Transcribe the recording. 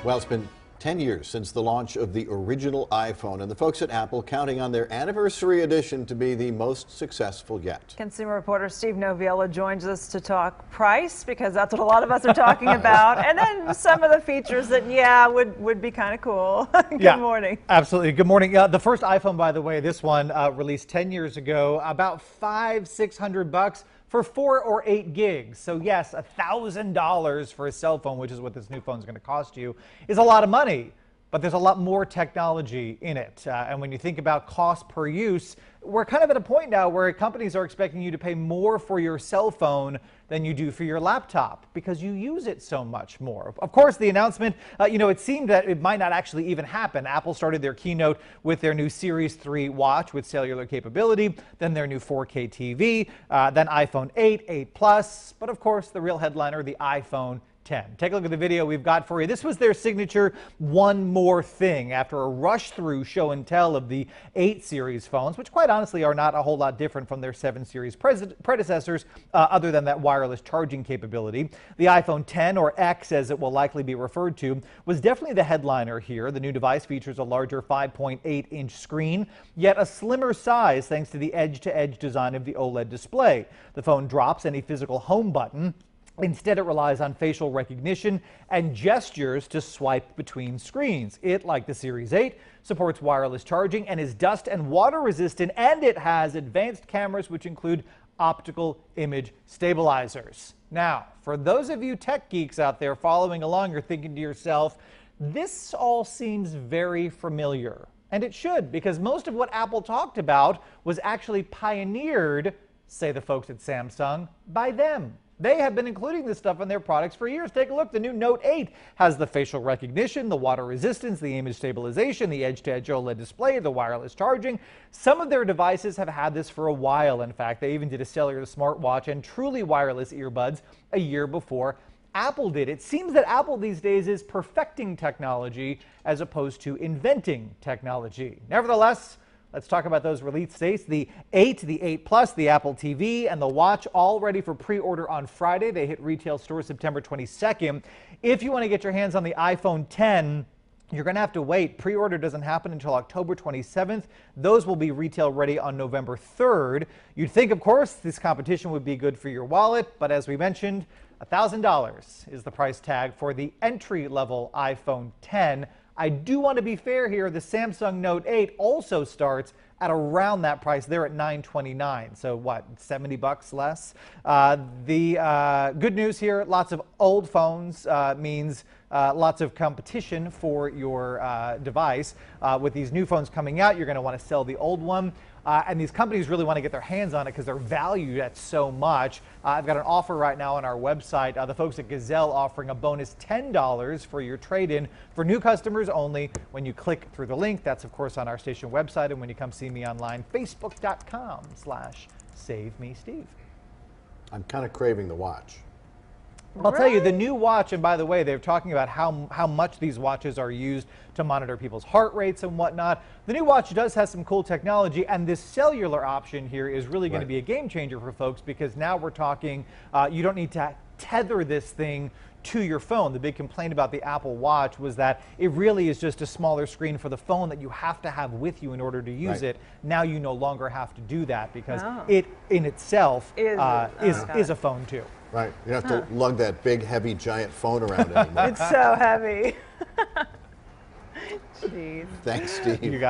Well, it's been 10 years since the launch of the original iPhone, and the folks at Apple counting on their anniversary edition to be the most successful yet. Consumer reporter Steve Noviola joins us to talk price, because that's what a lot of us are talking about, and then some of the features that, would be kind of cool. Good morning. Absolutely. Good morning. The first iPhone, by the way, this one released 10 years ago, about $500-600 for 4 or 8 gigs. So yes, $1,000 for a cell phone, which is what this new phone is going to cost you, is a lot of money. But there's a lot more technology in it. And when you think about cost per use, we're kind of at a point now where companies are expecting you to pay more for your cell phone than you do for your laptop because you use it so much more. Of course, the announcement, it seemed that it might not actually even happen. Apple started their keynote with their new Series 3 watch with cellular capability, then their new 4K TV, then iPhone 8, 8 Plus, but of course, the real headliner, the iPhone 10. Take a look at the video we've got for you. This was their signature one more thing after a rush through show and tell of the 8 series phones, which quite honestly are not a whole lot different from their 7 series predecessors other than that wireless charging capability. The iPhone 10, or X as it will likely be referred to, was definitely the headliner here. The new device features a larger 5.8-inch screen, yet a slimmer size thanks to the edge-to-edge design of the OLED display. The phone drops any physical home button. Instead, it relies on facial recognition and gestures to swipe between screens. It, like the Series 8, supports wireless charging and is dust and water resistant, and it has advanced cameras which include optical image stabilizers. Now, for those of you tech geeks out there following along, you're thinking to yourself, this all seems very familiar. And it should, because most of what Apple talked about was actually pioneered, say the folks at Samsung, by them. They have been including this stuff in their products for years. Take a look. The new Note 8 has the facial recognition, the water resistance, the image stabilization, the edge-to-edge OLED display, the wireless charging. Some of their devices have had this for a while. In fact, they even did a cellular smartwatch and truly wireless earbuds a year before Apple did. It seems that Apple these days is perfecting technology as opposed to inventing technology. Nevertheless, let's talk about those release dates. The 8, the 8 Plus, the Apple TV, and the watch all ready for pre-order on Friday. They hit retail stores September 22nd. If you want to get your hands on the iPhone 10, you're going to have to wait. Pre-order doesn't happen until October 27th. Those will be retail ready on November 3rd. You'd think, of course, this competition would be good for your wallet, but as we mentioned, $1,000 is the price tag for the entry-level iPhone 10. I do want to be fair here. The Samsung Note 8 also starts at around that price. They're at $929. So what, $70 less? The good news here, lots of old phones means lots of competition for your device. With these new phones coming out, you're going to want to sell the old one. And these companies really want to get their hands on it because they're valued at so much. I've got an offer right now on our website. The folks at Gazelle offering a bonus $10 for your trade-in for new customers only when you click through the link. That's, of course, on our station website. And when you come see me online, facebook.com/SaveMeSteve. I'm kind of craving the watch. I'll tell you, the new watch, and by the way, they're talking about how much these watches are used to monitor people's heart rates and whatnot. The new watch does have some cool technology, and this cellular option here is really going to be a game changer for folks because now we're talking, you don't need to tether this thing to your phone. The big complaint about the Apple Watch was that it really is just a smaller screen for the phone that you have to have with you in order to use it. Now you no longer have to do that because it in itself is a phone too. Right. You don't have to lug that big, heavy, giant phone around anymore. It's so heavy. Jeez. Thanks, Steve. You got it.